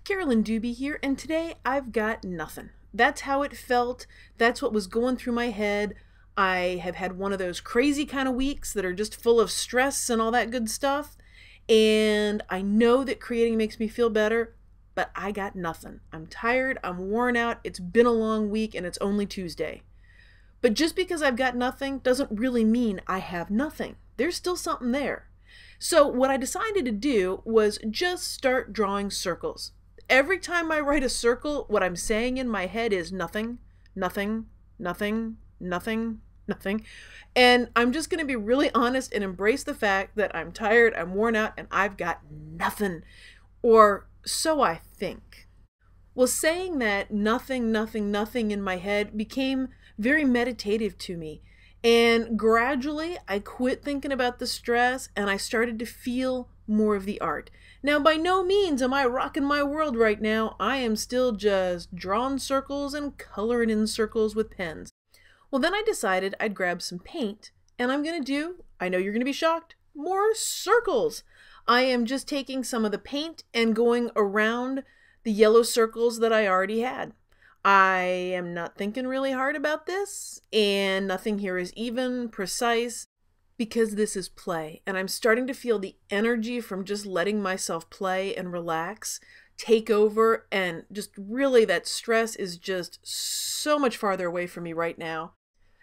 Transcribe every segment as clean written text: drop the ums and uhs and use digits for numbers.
Carolyn Dube here, and today I've got nothing. That's how it felt. That's what was going through my head. I have had one of those crazy kind of weeks that are just full of stress and all that good stuff. And I know that creating makes me feel better, but I got nothing. I'm tired, I'm worn out, it's been a long week, and it's only Tuesday. But just because I've got nothing doesn't really mean I have nothing. There's still something there. So what I decided to do was just start drawing circles. Every time I write a circle, what I'm saying in my head is nothing, nothing, nothing, nothing, nothing. And I'm just going to be really honest and embrace the fact that I'm tired, I'm worn out, and I've got nothing. Or so I think. Well, saying that nothing, nothing, nothing in my head became very meditative to me. And gradually, I quit thinking about the stress and I started to feel more of the art. Now, by no means am I rocking my world right now. I am still just drawing circles and coloring in circles with pens. Well, then I decided I'd grab some paint and I'm going to do, I know you're going to be shocked, more circles. I am just taking some of the paint and going around the yellow circles that I already had. I am not thinking really hard about this, and nothing here is even precise because this is play. And I'm starting to feel the energy from just letting myself play and relax take over, and just really that stress is just so much farther away from me right now.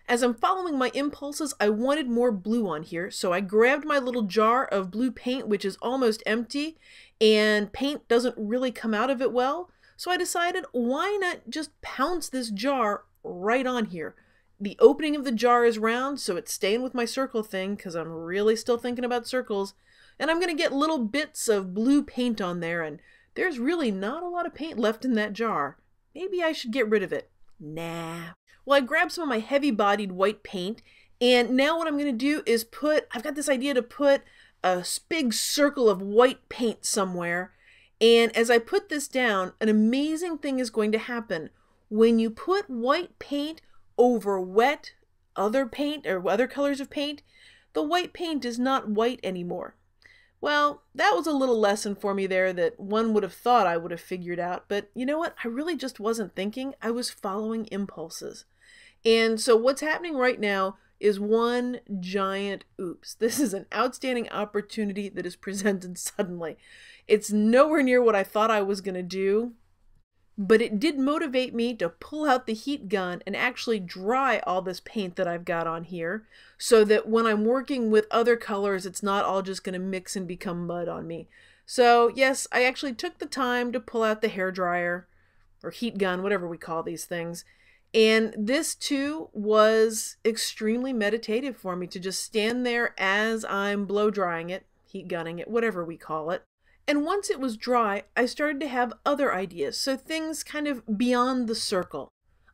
As I'm following my impulses, I wanted more blue on here, so I grabbed my little jar of blue paint, which is almost empty, and paint doesn't really come out of it well. So I decided, why not just pounce this jar right on here? The opening of the jar is round, so it's staying with my circle thing because I'm really still thinking about circles. And I'm going to get little bits of blue paint on there, and there's really not a lot of paint left in that jar. Maybe I should get rid of it. Nah. Well, I grabbed some of my heavy-bodied white paint, and now what I'm going to do is I've got this idea to put a big circle of white paint somewhere. And as I put this down, an amazing thing is going to happen. When you put white paint over wet other paint or other colors of paint, the white paint is not white anymore. Well, that was a little lesson for me there that one would have thought I would have figured out. But you know what? I really just wasn't thinking. I was following impulses. And so what's happening right now is one giant oops. This is an outstanding opportunity that is presented suddenly. It's nowhere near what I thought I was going to do, but it did motivate me to pull out the heat gun and actually dry all this paint that I've got on here so that when I'm working with other colors, it's not all just going to mix and become mud on me. So yes, I actually took the time to pull out the hairdryer or heat gun, whatever we call these things. And this too was extremely meditative for me to just stand there as I'm blow drying it, heat gunning it, whatever we call it. And once it was dry, I started to have other ideas, so things kind of beyond the circle.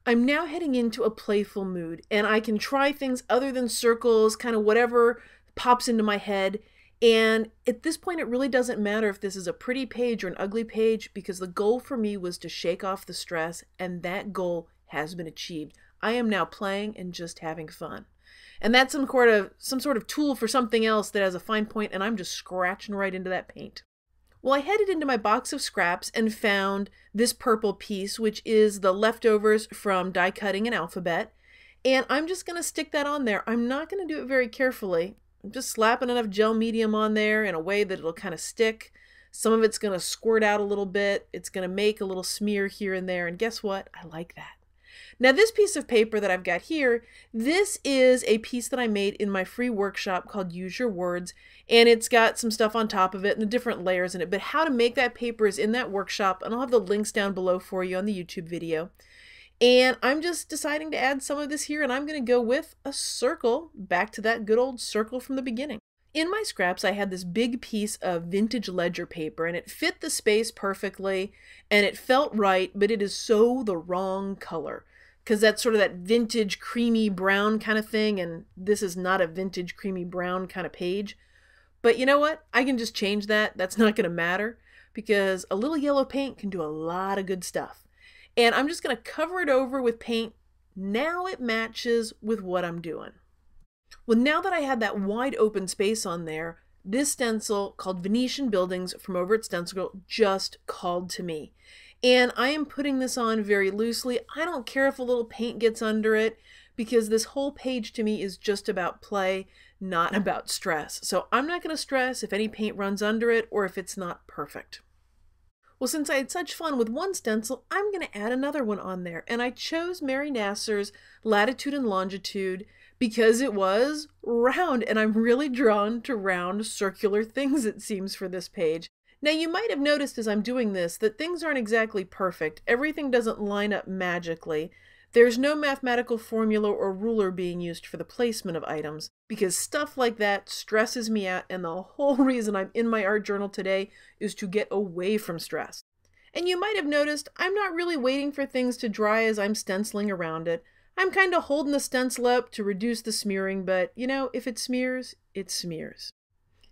I'm now heading into a playful mood, and I can try things other than circles, kind of whatever pops into my head. And at this point, it really doesn't matter if this is a pretty page or an ugly page, because the goal for me was to shake off the stress, and that goal has been achieved. I am now playing and just having fun. And that's some sort of tool for something else that has a fine point, and I'm just scratching right into that paint. Well, I headed into my box of scraps and found this purple piece, which is the leftovers from die cutting an alphabet. And I'm just going to stick that on there. I'm not going to do it very carefully. I'm just slapping enough gel medium on there in a way that it'll kind of stick. Some of it's going to squirt out a little bit. It's going to make a little smear here and there. And guess what? I like that. Now this piece of paper that I've got here, this is a piece that I made in my free workshop called Use Your Words, and it's got some stuff on top of it and the different layers in it, but how to make that paper is in that workshop, and I'll have the links down below for you on the YouTube video. And I'm just deciding to add some of this here, and I'm going to go with a circle, back to that good old circle from the beginning. In my scraps, I had this big piece of vintage ledger paper, and it fit the space perfectly, and it felt right, but it is so the wrong color. Because that's sort of that vintage creamy brown kind of thing, and this is not a vintage creamy brown kind of page. But you know what? I can just change that. That's not going to matter, because a little yellow paint can do a lot of good stuff. And I'm just going to cover it over with paint. Now it matches with what I'm doing. Well, now that I had that wide open space on there, this stencil called Venetian Buildings from over at Stencil Girl just called to me. And I am putting this on very loosely. I don't care if a little paint gets under it, because this whole page to me is just about play, not about stress. So I'm not going to stress if any paint runs under it or if it's not perfect. Well, since I had such fun with one stencil, I'm going to add another one on there. And I chose Mary Nasser's Latitude and Longitude because it was round, and I'm really drawn to round circular things, it seems, for this page. Now, you might have noticed as I'm doing this that things aren't exactly perfect. Everything doesn't line up magically. There's no mathematical formula or ruler being used for the placement of items, because stuff like that stresses me out, and the whole reason I'm in my art journal today is to get away from stress. And you might have noticed I'm not really waiting for things to dry as I'm stenciling around it. I'm kind of holding the stencil up to reduce the smearing, but you know, if it smears, it smears.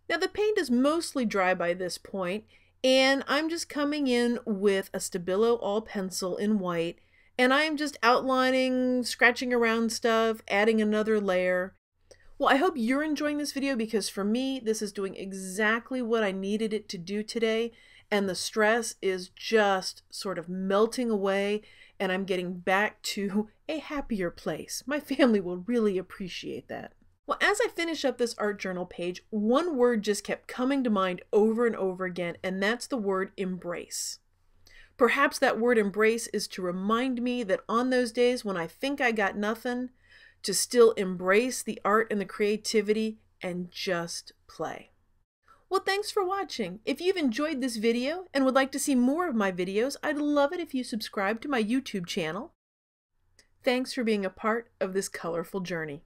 Now the paint is mostly dry by this point, and I'm just coming in with a Stabilo all pencil in white, and I'm just outlining, scratching around stuff, adding another layer. Well, I hope you're enjoying this video, because for me, this is doing exactly what I needed it to do today, and the stress is just sort of melting away, and I'm getting back to a happier place. My family will really appreciate that. Well, as I finish up this art journal page, one word just kept coming to mind over and over again, and that's the word embrace. Perhaps that word embrace is to remind me that on those days when I think I got nothing, to still embrace the art and the creativity and just play. Well, thanks for watching. If you've enjoyed this video and would like to see more of my videos, I'd love it if you subscribe to my YouTube channel. Thanks for being a part of this colorful journey.